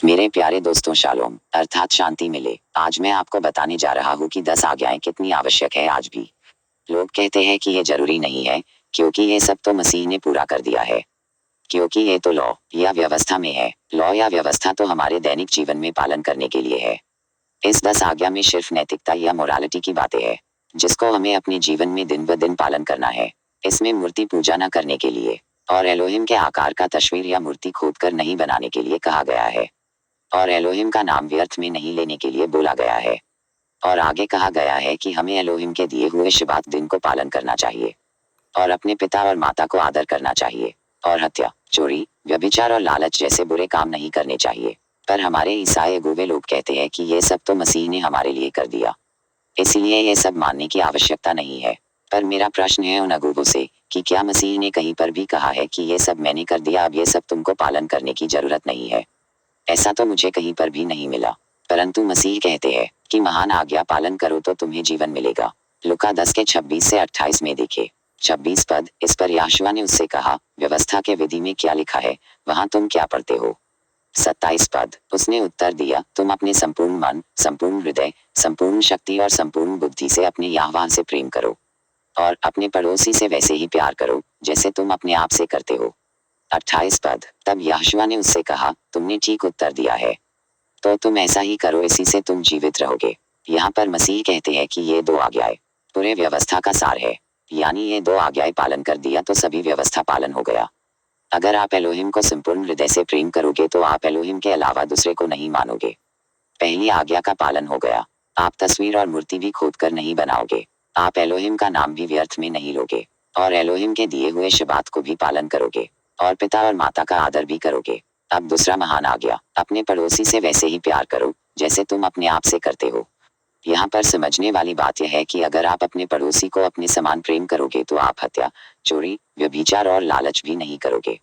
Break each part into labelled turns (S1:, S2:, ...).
S1: मेरे प्यारे दोस्तों, शालोम अर्थात शांति मिले। आज मैं आपको बताने जा रहा हूँ कि 10 आज्ञाएं कितनी आवश्यक है आज भी। लोग कहते हैं कि ये जरूरी नहीं है, क्योंकि ये सब तो मसीह ने पूरा कर दिया है। क्योंकि ये तो लॉ या व्यवस्था में है। लॉ या व्यवस्था तो हमारे दैनिक जीवन में पालन करने के लिए है। इस 10 आज्ञा में सिर्फ नैतिकता या मोरालिटी की बातें हैं, जिसको हमें अपने जीवन में दिन ब दिन पालन करना है। इसमें मूर्ति पूजा न करने के लिए और एलोहिम के आकार का तस्वीर या मूर्ति खोद कर नहीं बनाने के लिए कहा गया है। और एलोहिम का नाम व्यर्थ में नहीं लेने के लिए बोला गया है। और आगे कहा गया है कि हमें एलोहिम के दिए हुए शबात दिन को पालन करना चाहिए और अपने पिता और माता को आदर करना चाहिए और हत्या, चोरी, व्यभिचार और लालच जैसे बुरे काम नहीं करने चाहिए। पर हमारे ईसाई अगुवे लोग कहते हैं कि ये सब तो मसीह ने हमारे लिए कर दिया, इसलिए ये सब मानने की आवश्यकता नहीं है। पर मेरा प्रश्न है उन अगुवों से कि क्या मसीह ने कहीं पर भी कहा है कि ये सब मैंने कर दिया, अब ये सब तुमको पालन करने की जरूरत नहीं है? ऐसा तो मुझे कहीं पर भी नहीं मिला। परंतु मसीह कहते हैं कि महान आज्ञा पालन करो तो तुम्हें जीवन मिलेगा। लुका 10 के 26 से 28 में देखे 26 पद। इस पर यहोशुआ ने उससे कहा, व्यवस्था के विधि में क्या लिखा है, वहां तुम क्या पढ़ते हो? 27 पद। उसने उत्तर दिया, तुम अपने संपूर्ण मन, संपूर्ण हृदय, संपूर्ण शक्ति और संपूर्ण बुद्धि से अपने यहोवा से प्रेम करो और अपने पड़ोसी से वैसे ही प्यार करो जैसे तुम अपने आप से करते हो। 28 पद। तब यहोशुआ ने उससे कहा, तुमने ठीक उत्तर दिया है, तो तुम ऐसा ही करो, इसी से तुम जीवित रहोगे। यहाँ पर मसीह कहते हैं कि ये 2 आज्ञाएं पूरे व्यवस्था का सार है। यानी ये 2 आज्ञाएं पालन कर दिया तो सभी व्यवस्था पालन हो गया। अगर आप एलोहिम को संपूर्ण हृदय से प्रेम करोगे तो आप एलोहिम के अलावा दूसरे को नहीं मानोगे। पहली आज्ञा का पालन हो गया। आप तस्वीर और मूर्ति भी खोद कर नहीं बनाओगे। आप एलोहिम का नाम भी व्यर्थ में नहीं लोगे और एलोहिम के दिए हुए शबात को भी पालन करोगे और पिता और माता का आदर भी करोगे। अब दूसरा महान आज्ञा, अपने पड़ोसी से वैसे ही प्यार करो जैसे तुम अपने आप से करते हो। यहाँ पर समझने वाली बात यह है कि अगर आप अपने पड़ोसी को अपने समान प्रेम करोगे तो आप हत्या, चोरी, व्यभिचार और लालच भी नहीं करोगे।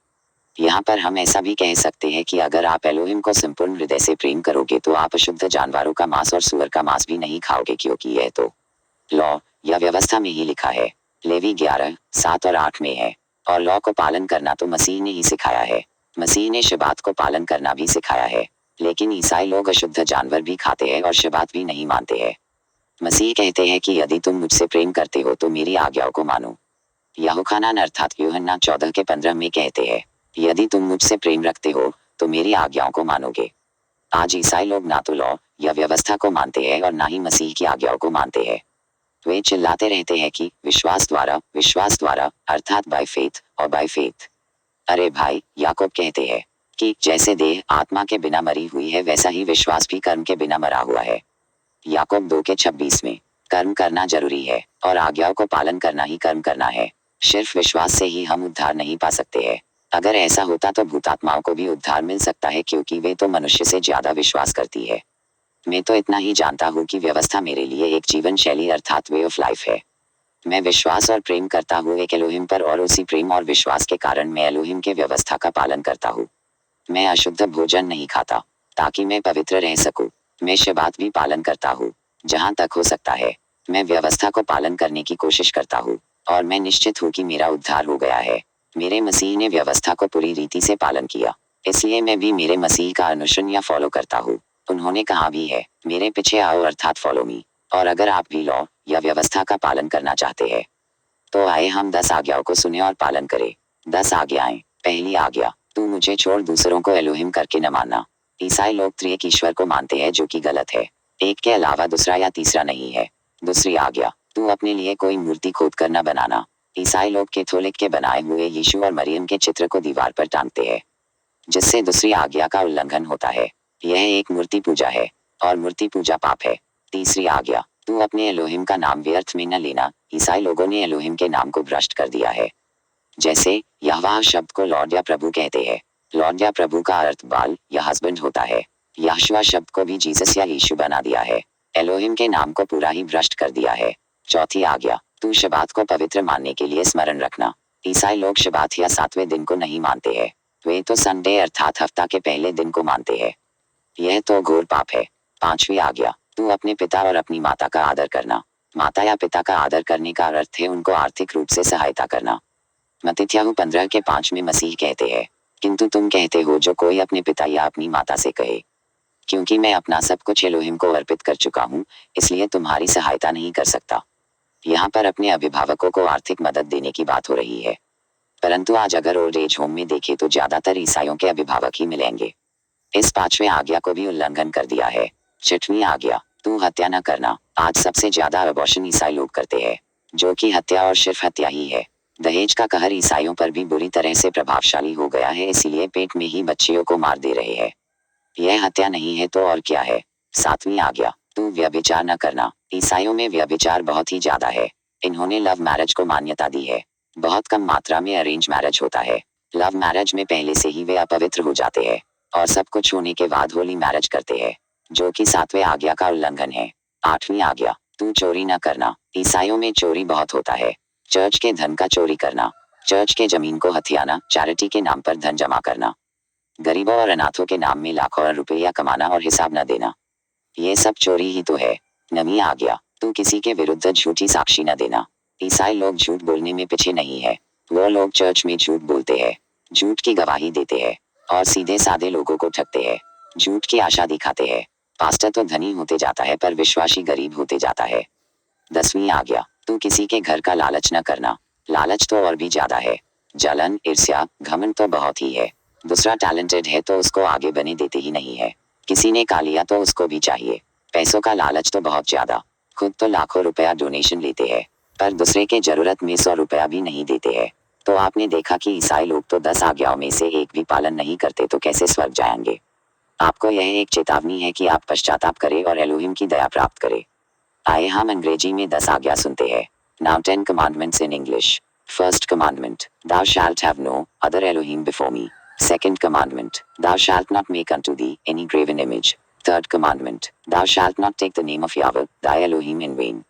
S1: यहाँ पर हम ऐसा भी कह सकते हैं कि अगर आप एलोहिम को संपूर्ण हृदय से प्रेम करोगे तो आप अशुद्ध जानवरों का मांस और सूअर का मांस भी नहीं खाओगे, क्योंकि यह तो लॉ या व्यवस्था में ही लिखा है। लेवी 11, 7 और 8 में है। और लॉ को पालन करना तो मसीह ने ही सिखाया है। मसीह ने शबात को पालन करना भी सिखाया है। लेकिन ईसाई लोग अशुद्ध जानवर भी खाते हैं और शबात भी नहीं मानते हैं। मसीह कहते हैं कि यदि तुम मुझसे प्रेम करते हो तो मेरी आज्ञाओं को मानो। यूहन्ना अर्थात यूहन्ना 14 के 15 में कहते हैं, यदि तुम मुझसे प्रेम रखते हो तो मेरी आज्ञाओं को मानोगे। आज ईसाई लोग ना तो लॉ या व्यवस्था को मानते हैं और ना ही मसीह की आज्ञाओं को मानते हैं। वे चिल्लाते रहते हैं कि विश्वास द्वारा अर्थात बाय फेथ और बाय फेथ। अरे भाई, याकूब कहते हैं कि जैसे देह आत्मा के बिना मरी हुई है वैसा ही विश्वास भी कर्म के बिना मरा हुआ है। याकूब 2 के 26 में कर्म करना जरूरी है और आज्ञाओं को पालन करना ही कर्म करना है। सिर्फ विश्वास से ही हम उद्धार नहीं पा सकते हैं। अगर ऐसा होता तो भूतात्माओं को भी उद्धार मिल सकता है, क्योंकि वे तो मनुष्य से ज्यादा विश्वास करती है। मैं तो इतना ही जानता हूँ कि व्यवस्था मेरे लिए एक जीवन शैली अर्थात वे ऑफ लाइफ है। मैं विश्वास और प्रेम करता हूँ एक एलोहिम पर और उसी प्रेम और विश्वास के कारण मैं एलोहिम के व्यवस्था का पालन करता हूँ। मैं अशुद्ध भोजन नहीं खाता ताकि मैं पवित्र रह सकूं। मैं शबात भी पालन करता हूँ जहाँ तक हो सकता है। मैं व्यवस्था को पालन करने की कोशिश करता हूँ और मैं निश्चित हूँ कि मेरा उद्धार हो गया है। मेरे मसीह ने व्यवस्था को पूरी रीति से पालन किया, इसलिए मैं भी मेरे मसीह का अनुसरण या फॉलो करता हूँ। उन्होंने कहा भी है, मेरे पीछे आओ अर्थात फॉलो मी। और अगर आप भी लॉ या व्यवस्था का पालन करना चाहते हैं तो आए हम 10 आज्ञाओं को सुने और पालन करें। 10 आज्ञाएं। पहली आज्ञा, तू मुझे छोड़ दूसरों को एलोहिम करके न मानना। ईसाई लोग त्रिएक ईश्वर को मानते हैं, जो कि गलत है। एक के अलावा दूसरा या तीसरा नहीं है। दूसरी आज्ञा, तू अपने लिए कोई मूर्ति खोद कर न बनाना। ईसाई लोग कैथोलिक के बनाए हुए यीशु और मरियम के चित्र को दीवार पर टांगते हैं, जिससे दूसरी आज्ञा का उल्लंघन होता है। यह एक मूर्ति पूजा है और मूर्ति पूजा पाप है। तीसरी आज्ञा, तू अपने एलोहिम का नाम व्यर्थ में न लेना। ईसाई लोगों ने एलोहिम के नाम को भ्रष्ट कर दिया है। जैसे यहोवा शब्द को लॉर्ड या प्रभु कहते हैं। लॉर्ड या प्रभु का अर्थ बाल या हस्बैंड होता है। यहोशुआ शब्द को भी जीसस या यीशु बना दिया है। एलोहिम के नाम को पूरा ही भ्रष्ट कर दिया है। चौथी आज्ञा, तू शबात को पवित्र मानने के लिए स्मरण रखना। ईसाई लोग शबात या 7वें दिन को नहीं मानते हैं। वे तो संडे अर्थात हफ्ता के पहले दिन को मानते हैं। यह तो घोर पाप है। पांचवी आज्ञा, तू अपने पिता और अपनी माता का आदर करना। माता या पिता का आदर करने का अर्थ है उनको आर्थिक रूप से सहायता करना। मत्ती 15 के 5 में मसीह कहते हैं किंतु तुम कहते हो जो कोई अपने पिता या अपनी माता से कहे, क्योंकि मैं अपना सब कुछ एलोहिम को अर्पित कर चुका हूँ, इसलिए तुम्हारी सहायता नहीं कर सकता। यहाँ पर अपने अभिभावकों को आर्थिक मदद देने की बात हो रही है, परंतु आज अगर ओल्ड एज होम में देखें तो ज्यादातर ईसाइयों के अभिभावक ही मिलेंगे। इस 5वें आज्ञा को भी उल्लंघन कर दिया है। 6वीं आज्ञा, तू हत्या न करना। आज सबसे ज्यादा अबॉर्शन ईसाई लोग करते हैं, जो कि हत्या और सिर्फ हत्या ही है। दहेज का कहर ईसाइयों पर भी बुरी तरह से प्रभावशाली हो गया है, इसीलिए पेट में ही बच्चियों को मार दे रहे हैं। यह हत्या नहीं है तो और क्या है। 7वीं आज्ञा, तू व्यभिचार न करना। ईसाइयों में व्यभिचार बहुत ही ज्यादा है। इन्होंने लव मैरिज को मान्यता दी है। बहुत कम मात्रा में अरेंज मैरिज होता है। लव मैरिज में पहले से ही वे अपवित्र हो जाते हैं और सब कुछ होने के बाद होली मैरिज करते हैं, जो कि 7वें आज्ञा का उल्लंघन है। 8वीं आज्ञा, तू चोरी न करना। ईसाइयों में चोरी बहुत होता है। चर्च के धन का चोरी करना, चर्च के जमीन को हथियाना, चैरिटी के नाम पर धन जमा करना, गरीबों और अनाथों के नाम में लाखों रुपया कमाना और हिसाब न देना, ये सब चोरी ही तो है। 9वीं आज्ञा, तू किसी के विरुद्ध झूठी साक्षी न देना। ईसाई लोग झूठ बोलने में पीछे नहीं है। वो लोग चर्च में झूठ बोलते हैं, झूठ की गवाही देते हैं और सीधे साधे लोगों को ठगते हैं, झूठ की आशा दिखाते हैं। पास्टर तो धनी होते जाता है पर विश्वासी गरीब होते जाता है। 10वीं आज्ञा, तू किसी के घर का लालच न करना। लालच तो और भी ज्यादा है। जलन, ईर्ष्या, घमंड तो बहुत ही है। दूसरा टैलेंटेड है तो उसको आगे बने देते ही नहीं है। किसी ने खा लिया तो उसको भी चाहिए। पैसों का लालच तो बहुत ज्यादा। खुद तो लाखों रुपया डोनेशन लेते हैं, पर दूसरे के जरूरत में 100 रुपया भी नहीं देते हैं। तो आपने देखा कि ईसाई लोग तो 10 आज्ञाओं में से एक भी पालन नहीं करते तो कैसे स्वर्ग जाएंगे। आपको यह एक चेतावनी है कि आप पश्चाताप करें और एलोहिम की दया प्राप्त करें। आइए हम अंग्रेजी में 10 आज्ञा सुनते हैं। Now 10 commandments in English. First commandment, thou shalt have no other Elohim before me. Second commandment, thou shalt not make unto thee any graven image. Third commandment, thou shalt not take the name of Yahweh, thy Elohim in vain.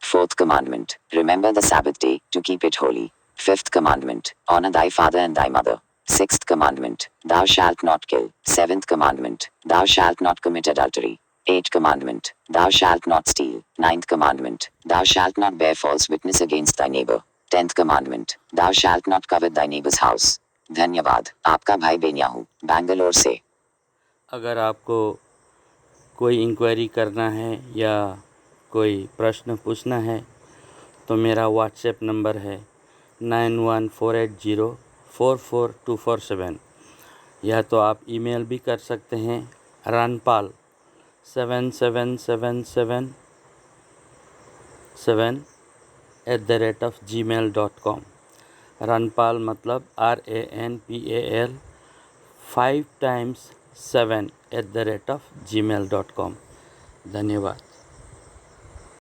S1: Fourth commandment, remember the Sabbath day to keep it holy. Fifth commandment, honor thy father and thy mother. Sixth commandment, thou shalt not kill. Seventh commandment, thou shalt not commit adultery. Eighth commandment, thou shalt not steal. Ninth commandment, thou shalt not bear false witness against thy neighbor. 10th commandment, thou shalt not covet thy neighbor's house. धन्यवाद। आपका भाई बेनियाहू, बैंगलोर से।
S2: अगर आपको कोई inquiry करना है या कोई प्रश्न पूछना है तो मेरा व्हाट्सएप नंबर है 9148044247, या तो आप ईमेल भी कर सकते हैं ranpal77777@gmail.com। रनपाल मतलब RANPAL 5 times 7 @gmail.com। धन्यवाद।